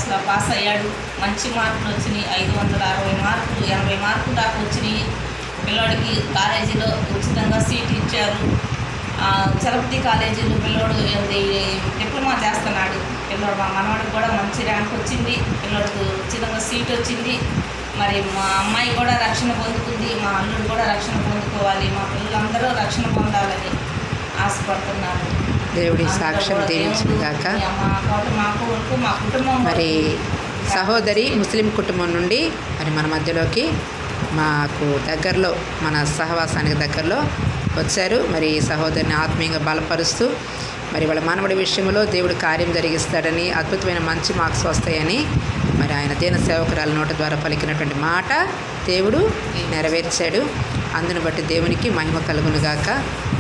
క్లాస్లో పాస్ అయ్యాడు. మంచి మార్కులు వచ్చినాయి. 560 మార్కులు, 80 మార్కులు దాకా వచ్చినాయి. పిల్లోడికి కాలేజీలో ఉచితంగా సీట్ ఇచ్చారు. చలపతి కాలేజీలో పిల్లోడు డిప్లొమా చేస్తున్నాడు. పిల్లోడు మా మనవాడికి కూడా మంచి ర్యాంక్ వచ్చింది. పిల్లోడికి ఉచితంగా సీట్ వచ్చింది. మరి మా అమ్మాయి కూడా రక్షణ పొందుతుంది. మా అల్లుడు కూడా రక్షణ పొందుకోవాలి. మా పిల్లలందరూ రక్షణ పొందాలని ఆశపడుతున్నారు. దేవుడి సాక్ష్యం దీవించిన గాక. మా కుటుంబం మరి సహోదరి ముస్లిం కుటుంబం నుండి మరి మన మధ్యలోకి మాకు దగ్గరలో మన సహవాసానికి దగ్గరలో వచ్చారు. మరి సహోదరిని ఆత్మీయంగా బలపరుస్తూ మరి వాళ్ళ మనవడి విషయంలో దేవుడు కార్యం జరిగిస్తాడని, అద్భుతమైన మంచి మార్క్స్ వస్తాయని మరి ఆయన దీన సేవకురాల నోట ద్వారా పలికినటువంటి మాట దేవుడు నెరవేర్చాడు. అందును బట్టి దేవునికి మహిమ కలుగును గాక.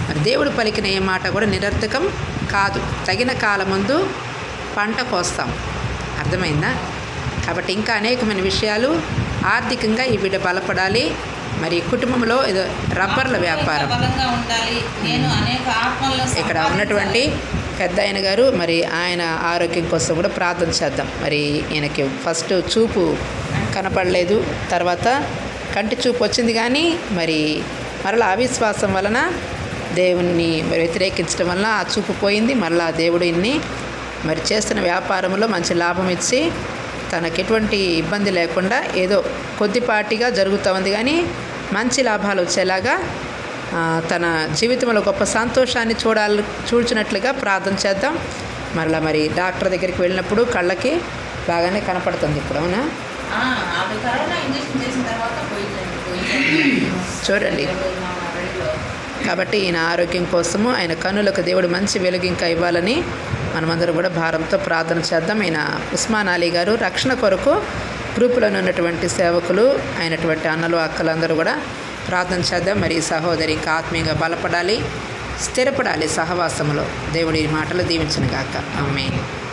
మరి దేవుడు పలికిన ఏ మాట కూడా నిరర్థకం కాదు. తగిన కాలమందు పంట కోస్తాం. అర్థమైందా? కాబట్టి ఇంకా అనేకమైన విషయాలు ఆర్థికంగా ఈ బిడ్డ బలపడాలి. మరి కుటుంబంలో ఏదో రబ్బర్ల వ్యాపారం ఇక్కడ ఉన్నటువంటి పెద్ద ఆయన గారు మరి ఆయన ఆరోగ్యం కోసం కూడా ప్రార్థన చేద్దాం. మరి ఈయనకి ఫస్ట్ చూపు కనపడలేదు, తర్వాత కంటి చూపు వచ్చింది, కానీ మరి మరలా అవిశ్వాసం వలన దేవుణ్ణి మరి వ్యతిరేకించడం వలన ఆ చూపు పోయింది. మరలా దేవుడు ఇన్ని మరి చేస్తున్న వ్యాపారంలో మంచి లాభం ఇచ్చి తనకు ఎటువంటి ఇబ్బంది లేకుండా ఏదో కొద్దిపాటిగా జరుగుతూ ఉంది, కానీ మంచి లాభాలు వచ్చేలాగా తన జీవితంలో గొప్ప సంతోషాన్ని చూచినట్లుగా ప్రార్థన చేద్దాం. మరలా మరి డాక్టర్ దగ్గరికి వెళ్ళినప్పుడు కళ్ళకి బాగానే కనపడుతుంది ఇప్పుడు. అవునా? చూడండి. కాబట్టి ఈయన ఆరోగ్యం కోసము ఆయన కన్నులకు దేవుడు మంచి వెలుగు ఇంకా ఇవ్వాలని మనమందరం కూడా భారంతో ప్రార్థన చేద్దాం. ఈయన ఉస్మాన్ అలీ గారు రక్షణ కొరకు గ్రూపులను ఉన్నటువంటి సేవకులు అయినటువంటి అన్నలు అక్కలందరూ కూడా ప్రార్థన చేద్దాం. మరి ఈ సహోదరి ఇంకా ఆత్మీయంగా బలపడాలి, స్థిరపడాలి సహవాసంలో. దేవుడి మాటలు దీవించును గాక. ఆమేన్.